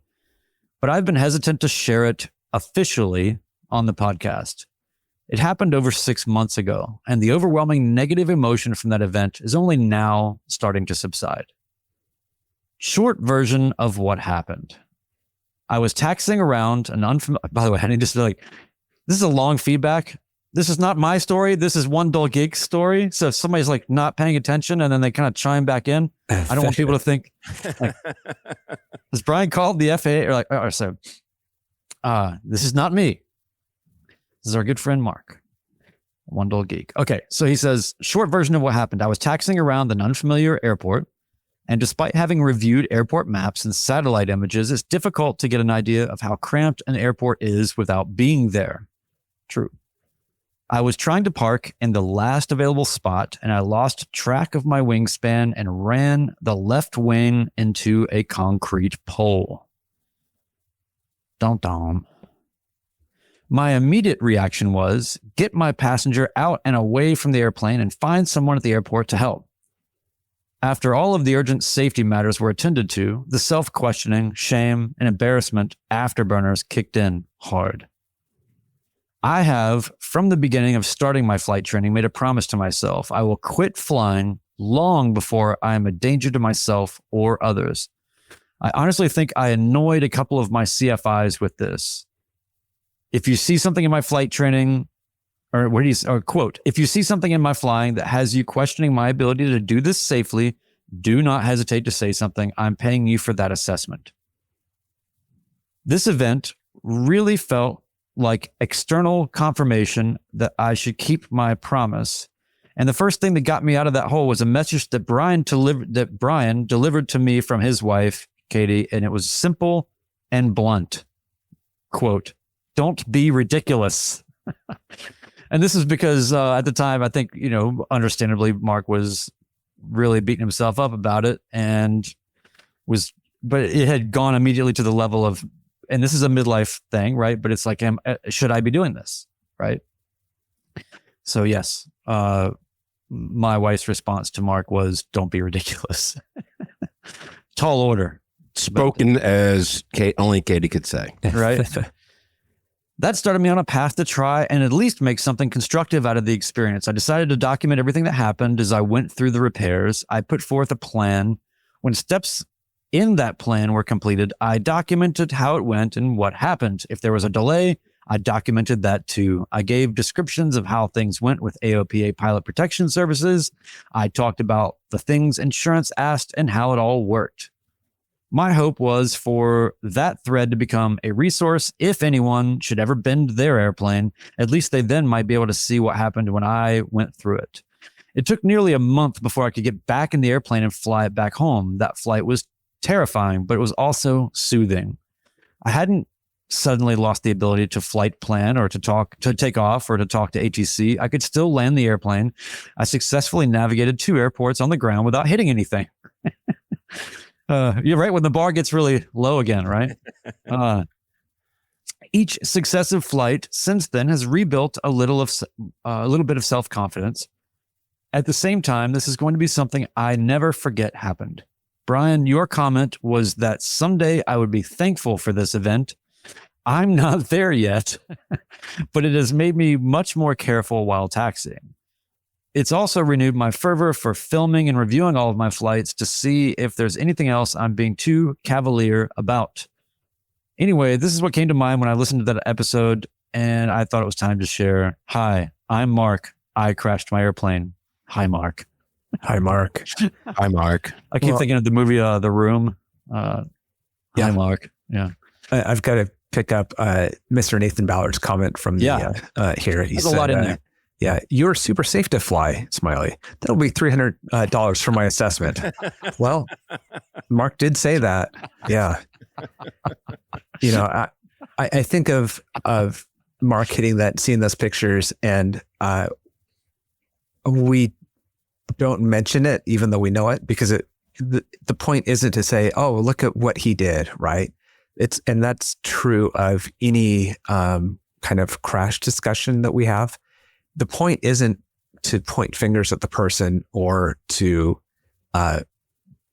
but I've been hesitant to share it officially on the podcast. It happened over 6 months ago, and the overwhelming negative emotion from that event is only now starting to subside. Short version of what happened. I was taxiing around an by the way, I need to say, this is a long feedback. This is not my story. This is Wendell Geek's story. So if somebody's not paying attention and then they kind of chime back in, I don't want people to think, has Brian called the FAA? This is not me. This is our good friend, Mark. Wendell Geek. Okay. So he says, short version of what happened. I was taxiing around an unfamiliar airport, and despite having reviewed airport maps and satellite images, it's difficult to get an idea of how cramped an airport is without being there. True. I was trying to park in the last available spot, and I lost track of my wingspan and ran the left wing into a concrete pole. Dum-dum. My immediate reaction was get my passenger out and away from the airplane and find someone at the airport to help. After all of the urgent safety matters were attended to, the self-questioning, shame, and embarrassment afterburners kicked in hard. I have, from the beginning of starting my flight training, made a promise to myself. I will quit flying long before I am a danger to myself or others. I honestly think I annoyed a couple of my CFIs with this. If you see something in my flight training, quote, if you see something in my flying that has you questioning my ability to do this safely, do not hesitate to say something. I'm paying you for that assessment. This event really felt like external confirmation that I should keep my promise. And the first thing that got me out of that hole was a message that Brian delivered to me from his wife, Katie, and it was simple and blunt. Quote, "Don't be ridiculous." And this is because at the time, I think, understandably, Mark was really beating himself up about it but it had gone immediately to the level of, and this is a midlife thing, right? But it's like, should I be doing this? Right. So yes, my wife's response to Mark was, "Don't be ridiculous." Tall order. Spoken as only Katie could say. Right. That started me on a path to try and at least make something constructive out of the experience. I decided to document everything that happened as I went through the repairs. I put forth a plan. When steps in that plan were completed, I documented how it went and what happened. If there was a delay, I documented that too. I gave descriptions of how things went with AOPA Pilot Protection Services. I talked about the things insurance asked and how it all worked. My hope was for that thread to become a resource if anyone should ever bend their airplane. At least they then might be able to see what happened when I went through it. It took nearly a month before I could get back in the airplane and fly it back home. That flight was terrifying, but it was also soothing. I hadn't suddenly lost the ability to flight plan or to take off or to talk to ATC. I could still land the airplane. I successfully navigated 2 airports on the ground without hitting anything. You're right when the bar gets really low again, right? Each successive flight since then has rebuilt a little bit of self-confidence. At the same time, this is going to be something I never forget happened. Brian, your comment was that someday I would be thankful for this event. I'm not there yet, but it has made me much more careful while taxiing. It's also renewed my fervor for filming and reviewing all of my flights to see if there's anything else I'm being too cavalier about. Anyway, this is what came to mind when I listened to that episode, and I thought it was time to share. Hi, I'm Mark. I crashed my airplane. Hi, Mark. Hi, Mark. Hi, Mark. I keep thinking of the movie The Room. Hi, Mark. Yeah. I've got to pick up Mr. Nathan Ballard's comment from the here. He There's said, a lot in there. Yeah, you're super safe to fly, Smiley. That'll be $300 for my assessment. Well, Mark did say that. Yeah. You know, I think of Mark seeing those pictures, and we don't mention it, even though we know it, because the point isn't to say, oh, look at what he did, right? And that's true of any kind of crash discussion that we have. The point isn't to point fingers at the person or to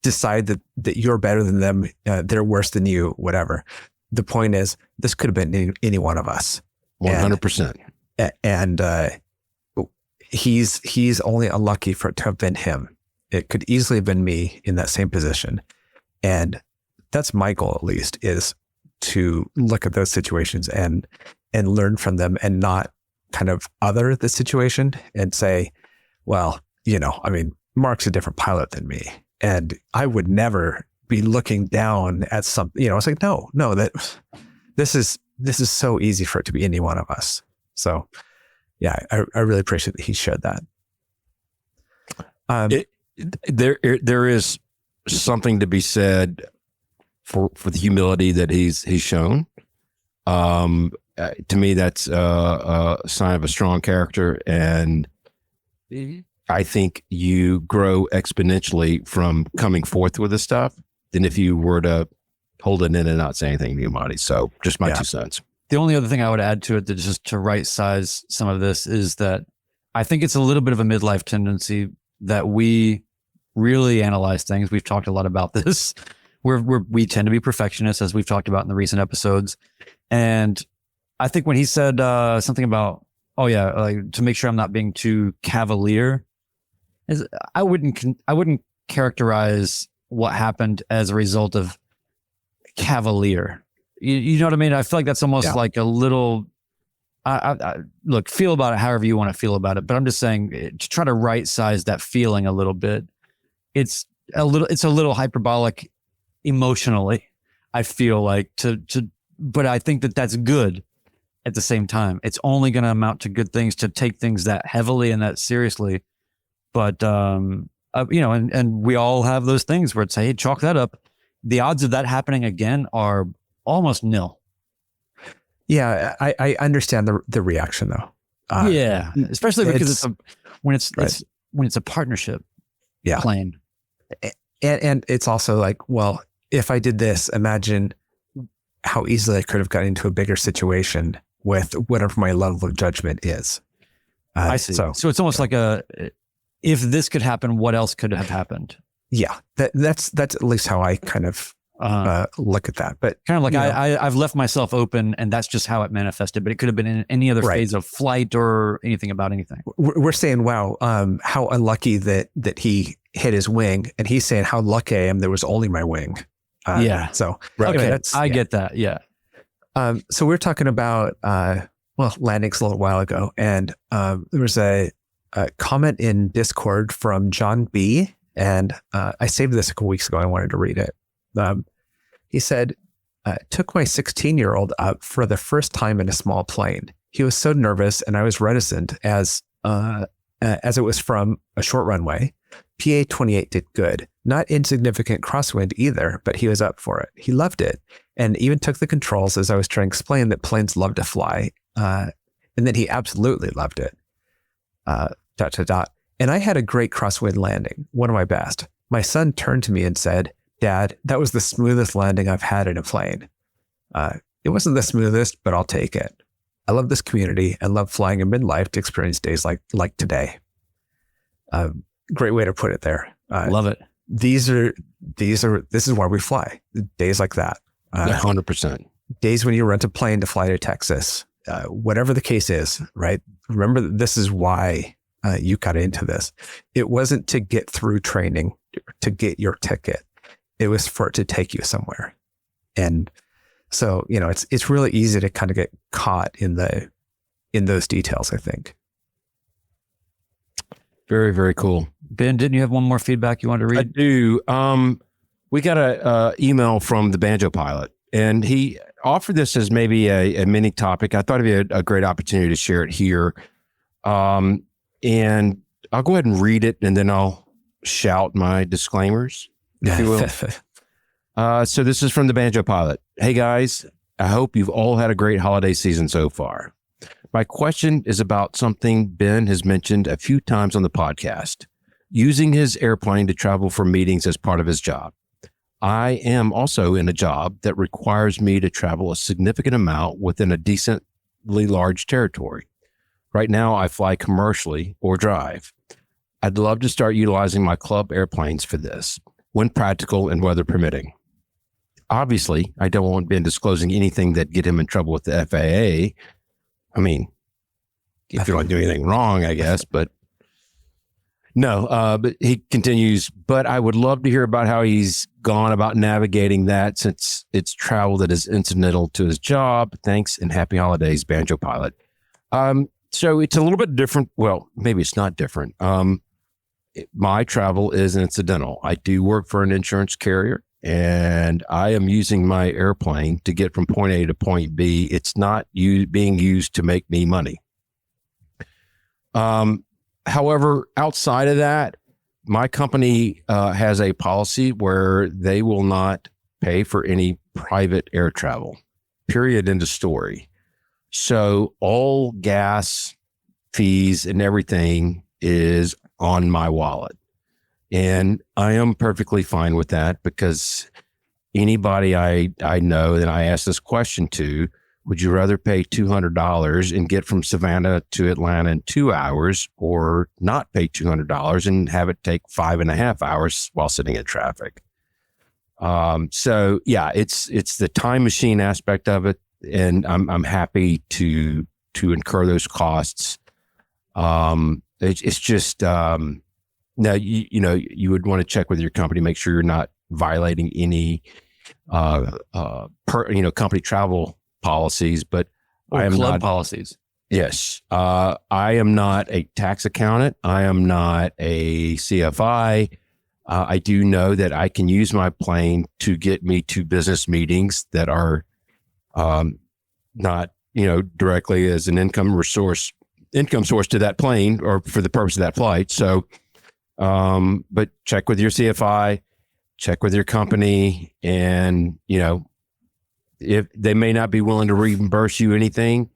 decide that you're better than them, they're worse than you, whatever. The point is, this could have been any one of us. 100%. And he's only unlucky for it to have been him. It could easily have been me in that same position. And that's my goal, at least, is to look at those situations and learn from them, and not kind of other the situation and say, well, you know, I mean, Mark's a different pilot than me, and I would never be looking down at something, you know. It's like, no, that this is so easy for it to be any one of us. So yeah, I really appreciate that he shared that. There is something to be said for the humility that he's shown. To me, that's a sign of a strong character, and I think you grow exponentially from coming forth with this stuff than if you were to hold it in and not say anything to anybody. So just my 2 cents. The only other thing I would add to it, that just to right size some of this, is that I think it's a little bit of a midlife tendency that we really analyze things. We've talked a lot about this. We tend to be perfectionists, as we've talked about in the recent episodes. And I think when he said something about, like, to make sure I'm not being too cavalier, I wouldn't characterize what happened as a result of cavalier. You know what I mean? I feel like that's almost like a little. Look, feel about it however you want to feel about it, but I'm just saying, to try to right size that feeling a little bit. It's a little hyperbolic emotionally, I feel like, but I think that that's good. At the same time, it's only going to amount to good things to take things that heavily and that seriously. But, you know, and we all have those things where it's, hey, chalk that up. The odds of that happening again are almost nil. Yeah, I understand the reaction, though. Yeah, especially because when it's a partnership plane. And it's also like, well, if I did this, imagine how easily I could have gotten into a bigger situation with whatever my level of judgment is. I see. So it's almost like if this could happen, what else could have happened? Yeah, that's at least how I kind of look at that. But kind of like I've left myself open, and that's just how it manifested. But it could have been in any other phase of flight or anything about anything. We're saying, wow, how unlucky that he hit his wing, and he's saying how lucky I am there was only my wing. So okay, I get that. Yeah. So we're talking about landings a little while ago, and there was a comment in Discord from John B. And I saved this a couple weeks ago. I wanted to read it. He said, took my 16-year-old up for the first time in a small plane. He was so nervous, and I was reticent as it was from a short runway. PA-28 did good. Not insignificant crosswind either, but he was up for it. He loved it. and even took the controls as I was trying to explain that planes love to fly, and that he absolutely loved it. ... And I had a great crosswind landing, one of my best. My son turned to me and said, "Dad, that was the smoothest landing I've had in a plane." It wasn't the smoothest, but I'll take it. I love this community and love flying in midlife to experience days like today. Great way to put it there. Love it. This is why we fly. Days like that. 100%. Days when you rent a plane to fly to Texas, whatever the case is, right? Remember that this is why you got into this. It wasn't to get through training, to get your ticket. It was for it to take you somewhere. And so, it's really easy to kind of get caught in those details, I think. Very, very cool. Ben, didn't you have one more feedback you wanted to read? I do. We got a email from the banjo pilot, and he offered this as maybe a mini topic. I thought it'd be a great opportunity to share it here. And I'll go ahead and read it, and then I'll shout my disclaimers, if you will. So this is from the banjo pilot. Hey guys, I hope you've all had a great holiday season so far. My question is about something Ben has mentioned a few times on the podcast, using his airplane to travel for meetings as part of his job. I am also in a job that requires me to travel a significant amount within a decently large territory. Right now, I fly commercially or drive. I'd love to start utilizing my club airplanes for this, when practical and weather permitting. Obviously, I don't want Ben disclosing anything that get him in trouble with the FAA. I mean, if you don't do anything wrong, I guess, but no, but he continues, but I would love to hear about how he's gone about navigating that, since it's travel that is incidental to his job. Thanks and happy holidays, banjo pilot. So it's a little bit different. Well, maybe it's not different. My travel is incidental. I do work for an insurance carrier, and I am using my airplane to get from point A to point B. It's not being used to make me money. However, outside of that, my company has a policy where they will not pay for any private air travel, period, end of story. So all gas fees and everything is on my wallet. And I am perfectly fine with that, because anybody I know that I ask this question to, would you rather pay $200 and get from Savannah to Atlanta in 2 hours, or not pay $200 and have it take 5.5 hours while sitting in traffic? So yeah, it's the time machine aspect of it. And I'm happy to incur those costs. It's just, now, you would want to check with your company, make sure you're not violating any, company travel policies, but or I am club not policies. Yes. I am not a tax accountant. I am not a CFI. I do know that I can use my plane to get me to business meetings that are, not, directly as an income source to that plane or for the purpose of that flight. So, but check with your CFI, check with your company, and, if they may not be willing to reimburse you anything.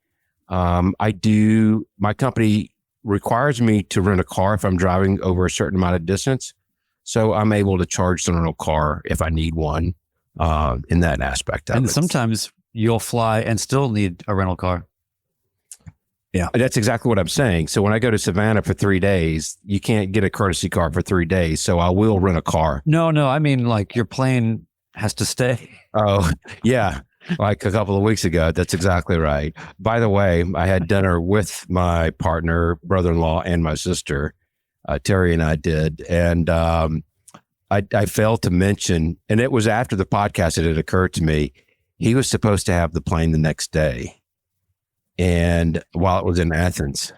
My company requires me to rent a car if I'm driving over a certain amount of distance. So I'm able to charge the rental car if I need one, in that aspect of it. And sometimes you'll fly and still need a rental car. Yeah, that's exactly what I'm saying. So when I go to Savannah for 3 days, you can't get a courtesy car for 3 days. So I will rent a car. No, I mean, like, your plane has to stay. Oh, yeah. Like a couple of weeks ago. That's exactly right. By the way, I had dinner with my partner, brother-in-law, and my sister. Terry and I did. And I failed to mention, and it was after the podcast that it occurred to me, he was supposed to have the plane the next day. And while it was in Athens,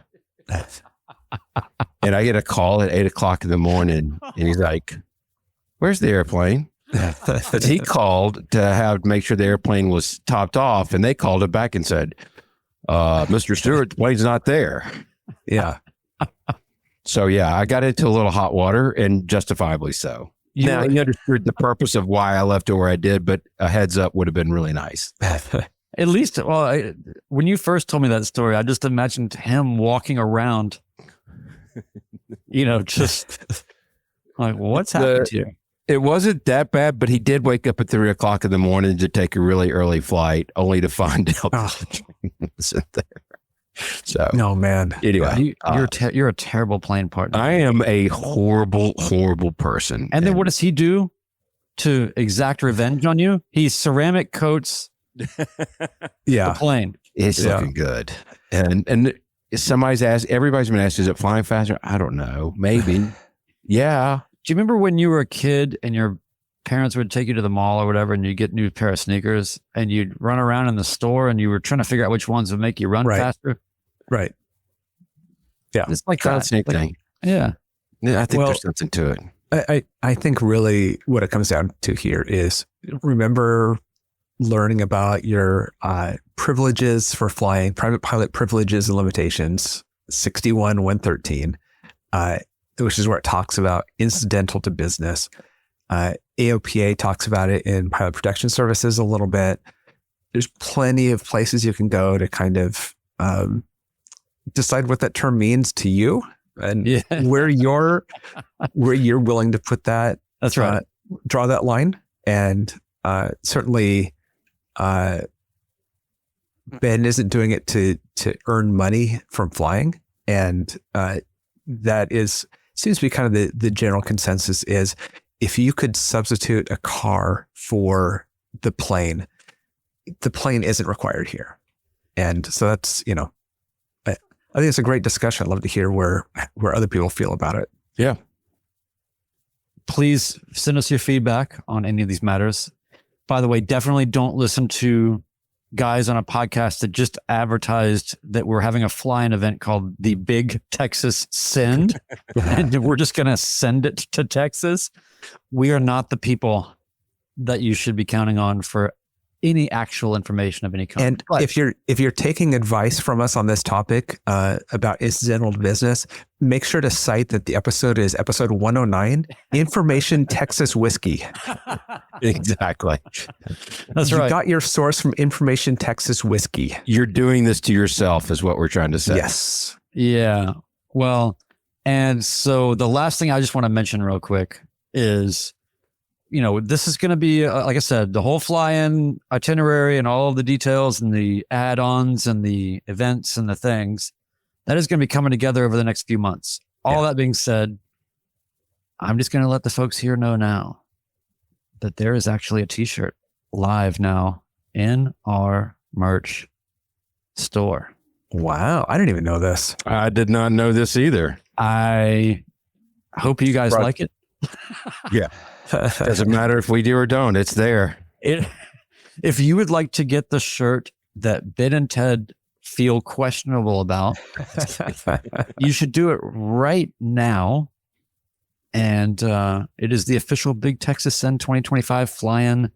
and I get a call at 8:00 in the morning, and he's like, "Where's the airplane?" He called to make sure the airplane was topped off, and they called it back and said, "Mr. Stewart, the plane's not there." Yeah. So yeah, I got into a little hot water, and justifiably so. Now, he understood the purpose of why I left it where I did, but a heads up would have been really nice. At least, when you first told me that story, I just imagined him walking around, just like, what's happened here? It wasn't that bad, but he did wake up at 3:00 in the morning to take a really early flight, only to find out the train wasn't there. So, no, man. Anyway, you're a terrible plane partner. I am a horrible, horrible person. And then what does he do to exact revenge on you? He ceramic coats the plane. It's looking good. And everybody's been asked, is it flying faster? I don't know. Maybe. Yeah. Do you remember when you were a kid and your parents would take you to the mall or whatever and you'd get a new pair of sneakers and you'd run around in the store and you were trying to figure out which ones would make you run faster? Right. Yeah. It's like that sneak thing. Yeah. Yeah. I think there's something to it. I think really what it comes down to here is remember learning about your privileges for flying, private pilot privileges and limitations, 61-113, which is where it talks about incidental to business. AOPA talks about it in pilot protection services a little bit. There's plenty of places you can go to kind of decide what that term means to you and where you're willing to put that. That's right. Draw that line. And certainly Ben isn't doing it to earn money from flying. And that seems to be kind of the general consensus is if you could substitute a car for the plane isn't required here. And so that's, I think it's a great discussion. I'd love to hear where other people feel about it. Yeah. Please send us your feedback on any of these matters. By the way, definitely don't listen to guys on a podcast that just advertised that we're having a flying event called the Big Texas Send. And we're just going to send it to Texas. We are not the people that you should be counting on for any actual information of any kind. And if you're taking advice from us on this topic about incidental to business, make sure to cite that the episode is episode 109, Information Texas Whiskey. Exactly. That's right. You got your source from Information Texas Whiskey. You're doing this to yourself is what we're trying to say. Yes. Yeah. Well, and so the last thing I just want to mention real quick is, this is going to be, like I said, the whole fly-in itinerary and all of the details and the add-ons and the events and the things that is going to be coming together over the next few months. All that being said, I'm just going to let the folks here know now that there is actually a t-shirt live now in our merch store. Wow. I didn't even know this. I did not know this either. I hope you guys like it. Yeah. Doesn't matter if we do or don't. It's there. If you would like to get the shirt that Ben and Ted feel questionable about, you should do it right now. And it is the official Big Texas Send 2025 fly-in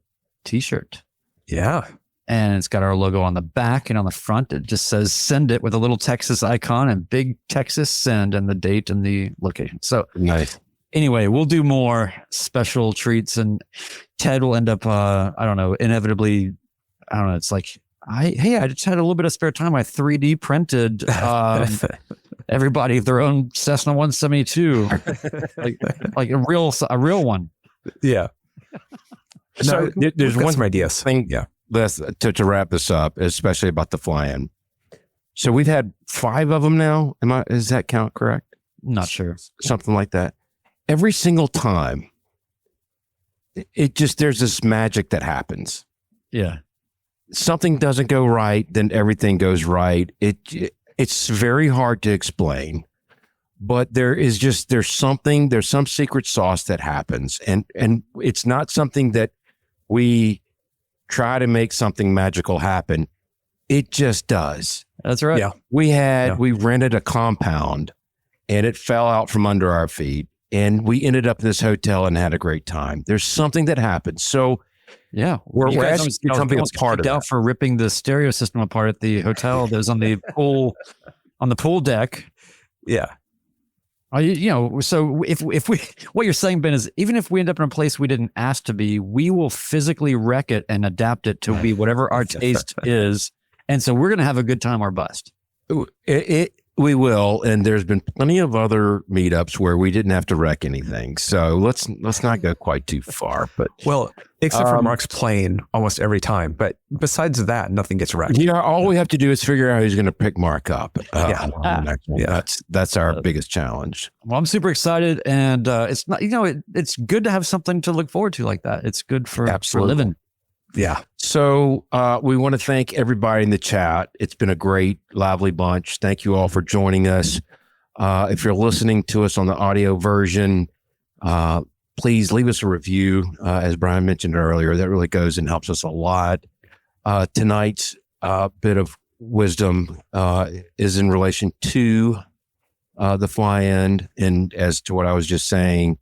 t-shirt. Yeah. And it's got our logo on the back, and on the front, it just says send it with a little Texas icon and Big Texas Send and the date and the location. So nice. Anyway, we'll do more special treats, and Ted will end up, inevitably, it's like, I just had a little bit of spare time. I 3D printed everybody their own Cessna 172, like a real one. Yeah. So there's one ideas. thing to wrap this up, especially about the fly-in. So we've had 5 of them now. Is that count correct? Not sure. Something like that. Every single time, there's this magic that happens. Yeah. Something doesn't go right, then everything goes right. It's very hard to explain, but there's some secret sauce that happens. And it's not something that we try to make something magical happen. It just does. That's right. Yeah. We rented a compound and it fell out from under our feet. And we ended up in this hotel and had a great time. There's something that happens. So, yeah, we're asking you to be a part of that. For ripping the stereo system apart at the hotel that was on the pool deck. Yeah. So if we, what you're saying, Ben, is even if we end up in a place we didn't ask to be, we will physically wreck it and adapt it to be whatever our taste is. And so we're going to have a good time or bust. We will, and there's been plenty of other meetups where we didn't have to wreck anything. So let's not go quite too far. But except for Mark's plane almost every time. But besides that, nothing gets wrecked. All we have to do is figure out who's going to pick Mark up. That's our biggest challenge. Well, I'm super excited, and it's not, it's good to have something to look forward to like that. It's good for living. Yeah. So we want to thank everybody in the chat. It's been a great, lively bunch. Thank you all for joining us. If you're listening to us on the audio version, please leave us a review. As Brian mentioned earlier, that really goes and helps us a lot. Tonight's bit of wisdom is in relation to the fly-in, and as to what I was just saying,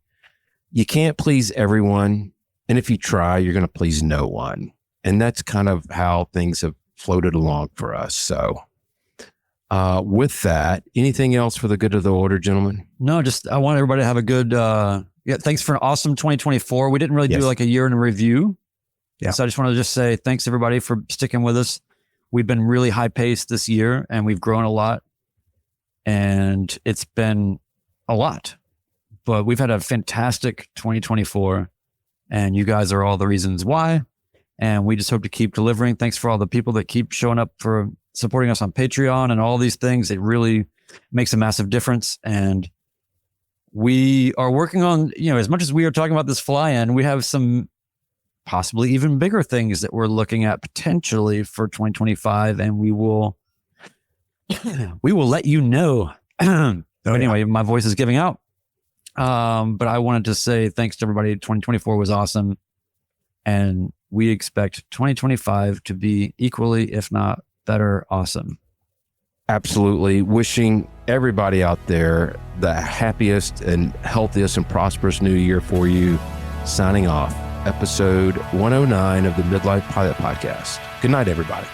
you can't please everyone. And if you try, you're going to please no one. And that's kind of how things have floated along for us. So with that, anything else for the good of the order, gentlemen? No, just I want everybody to have a good, thanks for an awesome 2024. We didn't really do like a year in review. Yeah. So I just want to say thanks everybody for sticking with us. We've been really high paced this year and we've grown a lot. And it's been a lot. But we've had a fantastic 2024. And you guys are all the reasons why. And we just hope to keep delivering. Thanks for all the people that keep showing up for supporting us on Patreon and all these things. It really makes a massive difference. And we are working on, as much as we are talking about this fly-in, we have some possibly even bigger things that we're looking at potentially for 2025. And we will let you know. Anyway, my voice is giving out. But I wanted to say thanks to everybody. 2024 was awesome. And we expect 2025 to be equally, if not better, awesome. Absolutely. Wishing everybody out there the happiest and healthiest and prosperous new year for you. Signing off, episode 109 of the Midlife Pilot Podcast. Good night, everybody.